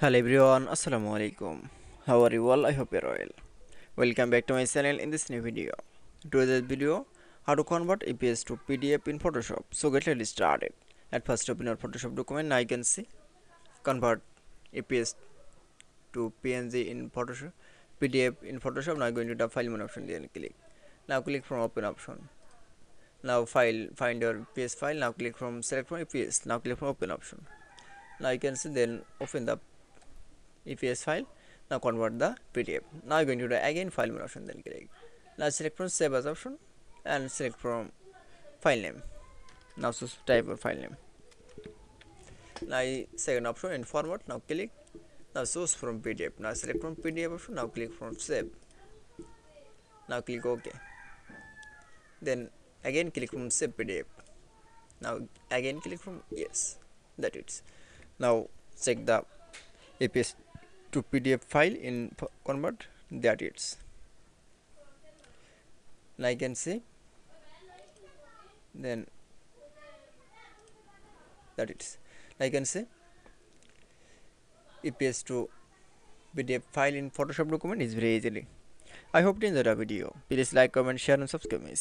Hello everyone, Assalamu alaikum. How are you all? I hope you're well. Welcome back to my channel in this new video. Today's video, how to convert EPS to PDF in Photoshop. So get started. At first open your Photoshop document. Now you can see convert EPS to PNG in Photoshop, PDF in Photoshop. Now going to the file menu option, then click. Now click from open option. Now find your EPS file. Now click from select from EPS. Now click from open option. Now you can see then open the EPS file. Now convert the PDF. Now you're going to do again file menu option, then click. Now select from save as option and select from file name. Now type your file name. Now second option in format. Now click. Now source from PDF. Now select from PDF option. Now click from save. Now click OK. Then again click from save PDF. Now again click from yes. That it's. Now check the EPS to PDF file in convert. That it's. Now you can see. Then that it's. Now you can see EPS to PDF file in Photoshop document is very easily. I hope you enjoyed the video. Please like, comment, share and subscribe my channel.